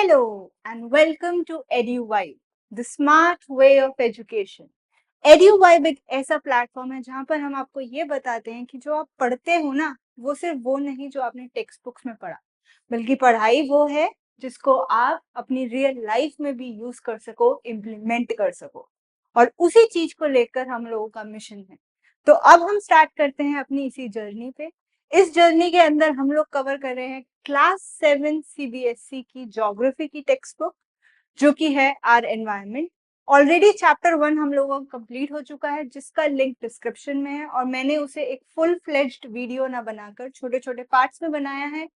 Hello and welcome to EduVibe, the smart way of education. EduVibe एक ऐसा platform है जहाँ पर हम आपको ये बताते हैं कि जो आप पढ़ते हो ना, वो सिर्फ वो नहीं जो आपने टेक्स्ट बुक्स में पढ़ा, बल्कि पढ़ाई वो है जिसको आप अपनी रियल लाइफ में भी यूज कर सको, इम्प्लीमेंट कर सको। और उसी चीज को लेकर हम लोगों का मिशन है। तो अब हम स्टार्ट करते हैं अपनी इसी जर्नी पे। इस जर्नी के अंदर हम लोग कवर कर रहे हैं क्लास 7 सीबीएसई की ज्योग्राफी की टेक्स्ट बुक, जो कि है आर एनवायरमेंट। ऑलरेडी चैप्टर 1 हम लोगों का कंप्लीट हो चुका है, जिसका लिंक डिस्क्रिप्शन में है, और मैंने उसे एक फुल फ्लेज्ड वीडियो ना बनाकर छोटे छोटे पार्ट्स में बनाया है,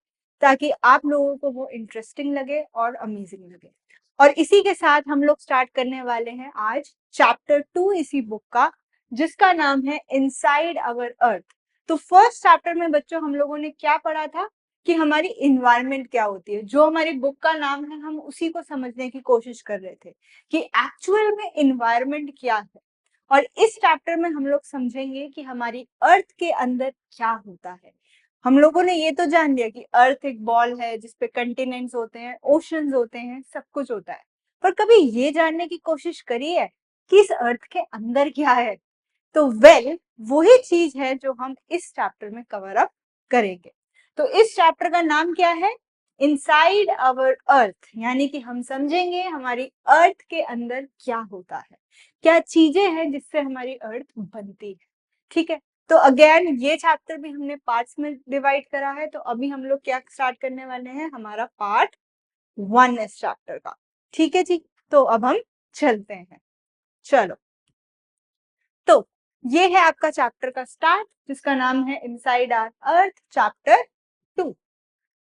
ताकि आप लोगों को वो इंटरेस्टिंग लगे और अमेजिंग लगे। और इसी के साथ हम लोग स्टार्ट करने वाले हैं आज चैप्टर 2 इसी बुक का, जिसका नाम है इनसाइड आवर अर्थ। तो फर्स्ट चैप्टर में बच्चों हम लोगों ने क्या पढ़ा था कि हमारी इन्वायरमेंट क्या होती है। जो हमारी बुक का नाम है, हम उसी को समझने की कोशिश कर रहे थे कि एक्चुअल में इन्वायरमेंट क्या है। और इस चैप्टर में हम लोग समझेंगे कि हमारी अर्थ के अंदर क्या होता है। हम लोगों ने ये तो जान लिया कि अर्थ एक बॉल है जिसपे कंटिनेंट्स होते हैं, ओशंस होते हैं, सब कुछ होता है। पर कभी ये जानने की कोशिश करी है कि इस अर्थ के अंदर क्या है? तो वही चीज है जो हम इस चैप्टर में कवर अप करेंगे। तो इस चैप्टर का नाम क्या है? इनसाइड आवर अर्थ, यानी कि हम समझेंगे हमारी अर्थ के अंदर क्या होता है, क्या चीजें हैं जिससे हमारी अर्थ बनती है। ठीक है, तो अगेन ये चैप्टर भी हमने पार्ट्स में डिवाइड करा है। तो अभी हम लोग क्या स्टार्ट करने वाले हैं? हमारा पार्ट 1 इस चैप्टर का। ठीक है जी, तो अब हम चलते हैं। चलो, तो ये है आपका चैप्टर का स्टार्ट, जिसका नाम है इनसाइड आवर अर्थ चैप्टर 2।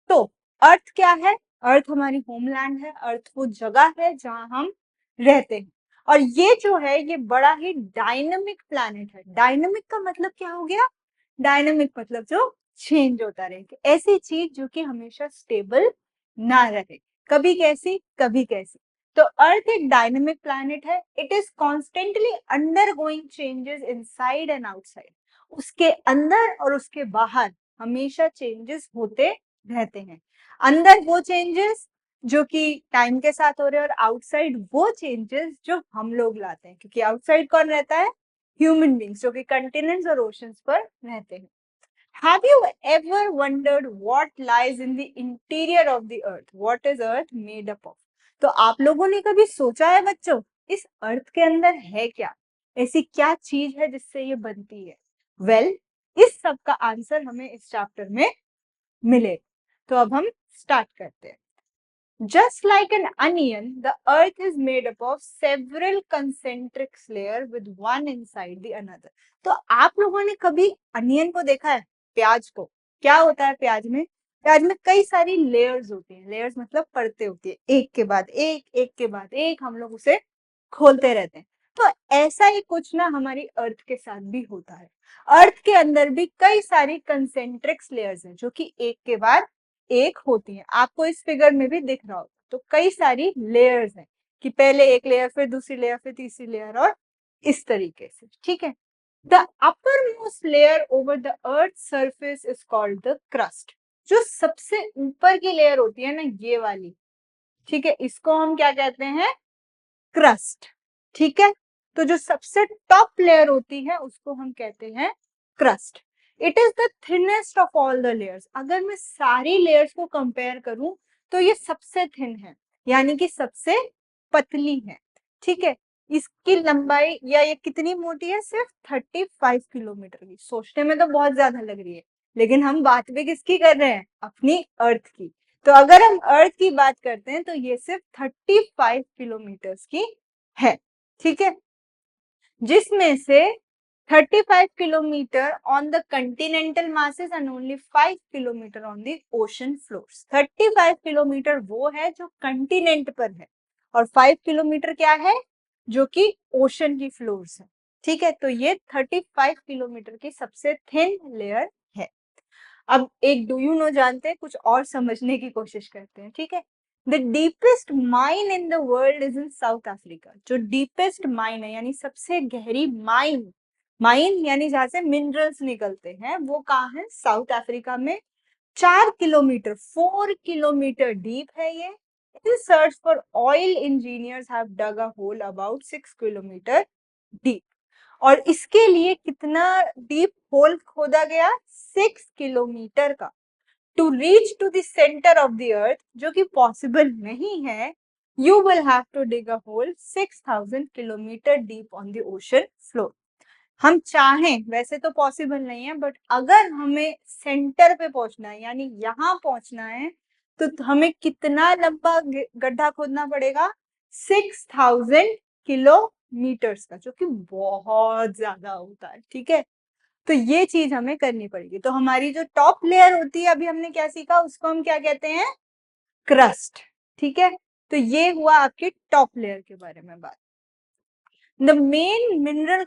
तो अर्थ क्या है? अर्थ हमारी होमलैंड है। अर्थ वो जगह है जहां हम रहते हैं। और ये जो है, ये बड़ा ही डायनामिक प्लैनेट है। डायनामिक का मतलब क्या हो गया? डायनामिक मतलब जो चेंज होता रहे, ऐसी चीज जो कि हमेशा स्टेबल ना रहे, कभी कैसी कभी कैसी। तो अर्थ एक डायनेमिक प्लैनेट है। It is constantly undergoing changes inside and outside. उसके अंदर और उसके बाहर हमेशा चेंजेस होते रहते हैं। अंदर वो चेंजेस जो कि टाइम के साथ हो रहे हैं, और आउटसाइड वो चेंजेस जो हम लोग लाते हैं, क्योंकि आउटसाइड कौन रहता है? ह्यूमन बींग्स, जो कि कंटिनेंट्स और ओशंस पर रहते हैं। Have you ever wondered what lies in the interior of the earth? What is earth made up of? तो आप लोगों ने कभी सोचा है बच्चों, इस अर्थ के अंदर है क्या? ऐसी क्या चीज है जिससे ये बनती है? इस सब का आंसर हमें इस चैप्टर में मिलेगा। तो अब हम स्टार्ट करते हैं। Just like an onion, the earth is made up of several concentric layers with one inside the another. तो आप लोगों ने कभी अनियन को देखा है? प्याज को। क्या होता है प्याज में? प्याज में कई सारी लेयर्स होती हैं। लेयर्स मतलब परतें होती है, एक के बाद एक के बाद एक, हम लोग उसे खोलते रहते हैं। तो ऐसा ही कुछ ना हमारी अर्थ के साथ भी होता है। अर्थ के अंदर भी कई सारी कंसेंट्रिक लेयर्स हैं, जो कि एक के बाद एक होती है। आपको इस फिगर में भी दिख रहा होगा। तो कई सारी लेयर्स हैं कि पहले एक लेयर, फिर दूसरी लेयर, फिर तीसरी लेयर, और इस तरीके से। ठीक है, the upper most layer over the earth surface is called the crust. जो सबसे ऊपर की लेयर होती है ना, ये वाली, ठीक है, इसको हम क्या कहते हैं? क्रस्ट। ठीक है, तो जो सबसे टॉप लेयर होती है उसको हम कहते हैं crust. It is the thinnest of all the layers. अगर मैं सारी लेयर्स को कंपेयर करूं तो ये सबसे थिन है, यानी कि सबसे पतली है। ठीक है, इसकी लंबाई या ये कितनी मोटी है? सिर्फ 35 किलोमीटर की। सोचने में तो बहुत ज्यादा लग रही है, लेकिन हम बात भी किसकी कर रहे हैं? अपनी अर्थ की। तो अगर हम अर्थ की बात करते हैं तो ये सिर्फ 35 किलोमीटर्स की है। ठीक है, जिसमें से 35 kilometre on the Continental masses and only 5 kilometre on the ocean floors. 35 kilometre वो है जो कंटिनेंट पर है, और 5 किलोमीटर क्या है? जो कि ओशन की फ्लोर्स है। ठीक है, तो ये 35 किलोमीटर की सबसे थिन लेयर है। अब एक डू यू नो जानते हैं, कुछ और समझने की कोशिश करते हैं। ठीक है, the deepest mine in the world is in south Africa. जो डीपेस्ट माइन है, यानी सबसे गहरी माइन, माइन यानी जहां से मिनरल्स निकलते हैं, वो कहाँ है? साउथ अफ्रीका में। 4 किलोमीटर, 4 किलोमीटर डीप है ये, In search for oil, engineers have dug a hole about 6 kilometre deep. और इसके लिए कितना डीप होल खोदा गया? 6 किलोमीटर का। To reach to the centre of the earth, जो कि पॉसिबल नहीं है, you will have to dig a hole 6000 kilometre deep on the ocean floor. हम चाहें वैसे तो पॉसिबल नहीं है, बट अगर हमें सेंटर पे पहुंचना है यानी यहाँ पहुंचना है तो हमें कितना लंबा गड्ढा खोदना पड़ेगा? 6000 किलोमीटर्स का, जो कि बहुत ज्यादा होता है। ठीक है, तो ये चीज हमें करनी पड़ेगी। तो हमारी जो टॉप लेयर होती है, अभी हमने क्या सीखा, उसको हम क्या कहते हैं? क्रस्ट। ठीक है, तो ये हुआ आपकी टॉप लेयर के बारे में बात। The main mineral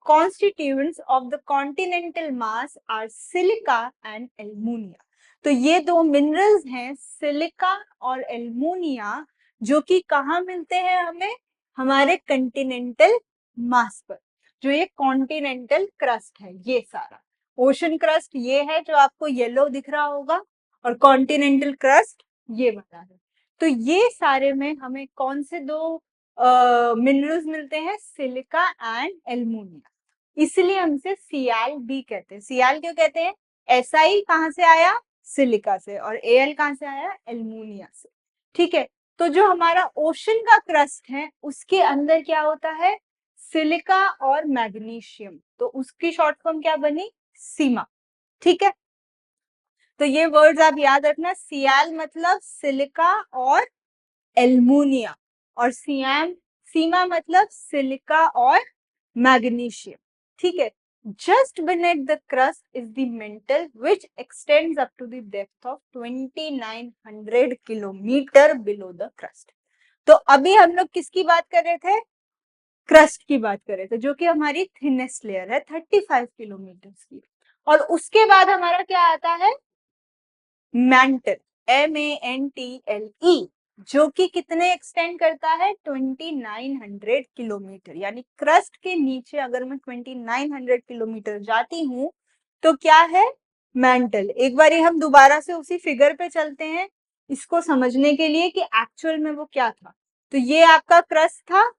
constituents of the continental mass are silica and almunia. तो ये दो मिनरल्स हैं, सिलिका और एल्मुनिया, जो कि कहाँ मिलते हैं हमें? हमारे कंटिनेंटल मास पर। जो ये कॉन्टिनेंटल क्रस्ट है, ये सारा ओशन क्रस्ट ये है जो आपको येलो दिख रहा होगा, और कॉन्टिनेंटल क्रस्ट ये वाला है। तो ये सारे में हमें कौन से दो मिनरल्स मिलते हैं? Silica and alumina. इसलिए हमसे Cl भी कहते हैं। Cl क्यों कहते हैं? Si कहां से आया? सिलिका से, और Al कहां से आया? एल्मुनिया से। ठीक है, तो जो हमारा ओशन का क्रस्ट है उसके अंदर क्या होता है? सिलिका और मैग्नीशियम, तो उसकी शॉर्ट फॉर्म क्या बनी? सीमा। ठीक है, तो ये वर्ड्स आप याद रखना। Cl मतलब सिलिका और एल्मुनिया, और सीमा मतलब सिलिका और मैग्नीशियम। ठीक है, just beneath the crust is the mantle which extends up to the depth of 2900 kilometre below the crust। तो अभी हम लोग किसकी बात कर रहे थे? क्रस्ट की बात कर रहे थे, जो कि हमारी थिनेस्ट लेयर है 35 किलोमीटर की। और उसके बाद हमारा क्या आता है? मैंटल, MANTLE, जो कि कितने एक्सटेंड करता है? 2900 किलोमीटर। यानी क्रस्ट के नीचे अगर मैं 2900 किलोमीटर जाती हूं तो क्या है? मैंटल। एक बार हम दोबारा से उसी फिगर पे चलते हैं इसको समझने के लिए कि एक्चुअल में वो क्या था। तो ये आपका क्रस्ट था।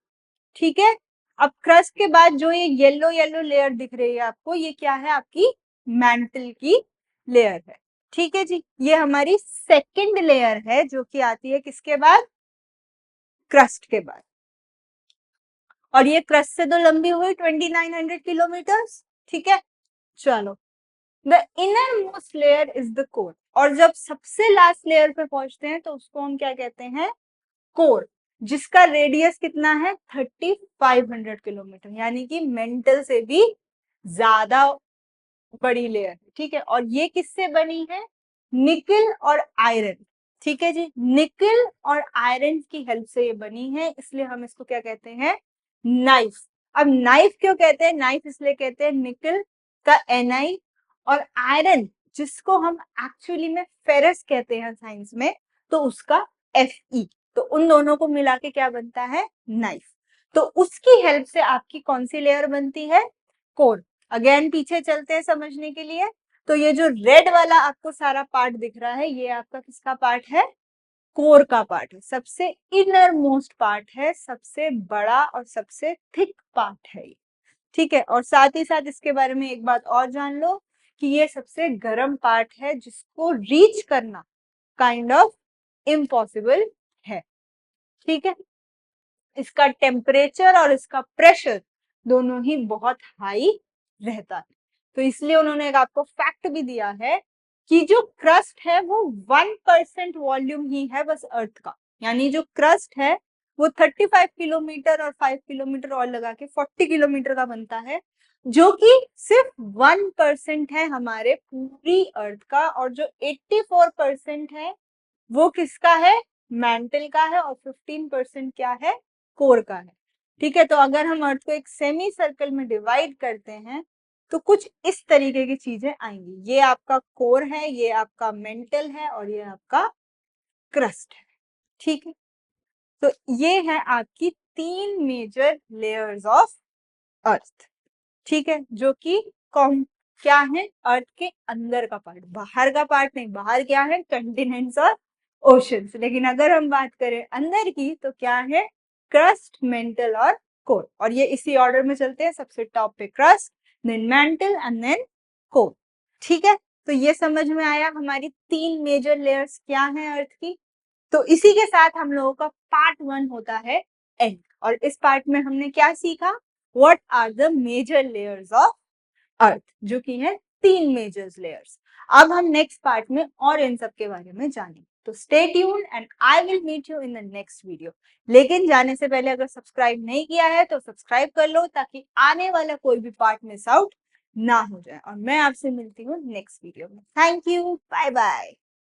ठीक है, अब क्रस्ट के बाद जो ये येलो येलो लेयर दिख रही है आपको, ये क्या है? आपकी मैंटल की लेयर है। ठीक है जी, ये हमारी सेकंड लेयर है जो कि आती है किसके बाद? क्रस्ट के बाद। और ये क्रस्ट से तो लंबी हुई 2900 किलोमीटर। ठीक है, चलो, the inner most layer is the core. और जब सबसे लास्ट लेयर पे पहुंचते हैं तो उसको हम क्या कहते हैं? कोर, जिसका रेडियस कितना है? 3500 किलोमीटर, यानी कि मेंटल से भी ज्यादा बड़ी लेयर है। ठीक है, और ये किससे बनी है? निकल और आयरन। ठीक है जी, निकल और आयरन की हेल्प से ये बनी है, इसलिए हम इसको क्या कहते हैं? नाइफ। अब नाइफ क्यों कहते हैं? नाइफ इसलिए कहते हैं निकल का Ni, और आयरन जिसको हम एक्चुअली में फेरस कहते हैं साइंस में, तो उसका Fe। तो उन दोनों को मिला के क्या बनता है? नाइफ। तो उसकी हेल्प से आपकी कौन सी लेयर बनती है? कोर। अगेन पीछे चलते हैं समझने के लिए। तो ये जो रेड वाला आपको सारा पार्ट दिख रहा है, ये आपका किसका पार्ट है? कोर का पार्ट है, सबसे इनर मोस्ट पार्ट है, सबसे बड़ा और सबसे थिक पार्ट है ये। ठीक है, और साथ ही साथ इसके बारे में एक बात और जान लो कि ये सबसे गर्म पार्ट है, जिसको रीच करना काइंड ऑफ इम्पॉसिबल है। ठीक है, इसका टेम्परेचर और इसका प्रेशर दोनों ही बहुत हाई रहता है। तो इसलिए उन्होंने एक आपको फैक्ट भी दिया है कि जो क्रस्ट है वो 1% वॉल्यूम ही है बस अर्थ का। यानी जो क्रस्ट है वो 35 किलोमीटर और 5 किलोमीटर और लगा के 40 किलोमीटर का बनता है, जो कि सिर्फ 1% है हमारे पूरी अर्थ का, और जो 84% है वो किसका है? मैंटल का है, और 15% क्या है? कोर का है। ठीक है, तो अगर हम अर्थ को एक सेमी सर्कल में डिवाइड करते हैं तो कुछ इस तरीके की चीजें आएंगी। ये आपका कोर है, ये आपका मेंटल है, और ये आपका क्रस्ट है। ठीक है, तो ये है आपकी 3 मेजर लेयर्स ऑफ अर्थ। ठीक है, जो कि कौन क्या है? अर्थ के अंदर का पार्ट, बाहर का पार्ट नहीं। बाहर क्या है? कंटिनेंट्स और ओशंस। लेकिन अगर हम बात करें अंदर की तो क्या है, क्रस्ट, मेंटल और कोर। और ये इसी ऑर्डर में चलते हैं, सबसे टॉप पे crust, then mantle and then core. ठीक है, तो ये समझ में आया हमारी 3 मेजर लेयर्स क्या हैं अर्थ की। तो इसी के साथ हम लोगों का पार्ट 1 होता है एंड। और इस पार्ट में हमने क्या सीखा, what are the major layers of earth, जो कि है 3 मेजर लेयर्स। अब हम नेक्स्ट पार्ट में और इन सब के बारे में जानेंगे। तो stay tuned and I will meet you in the next video. लेकिन जाने से पहले अगर सब्सक्राइब नहीं किया है तो सब्सक्राइब कर लो, ताकि आने वाला कोई भी पार्ट मिस आउट ना हो जाए। और मैं आपसे मिलती हूँ नेक्स्ट वीडियो में। Thank you, bye bye.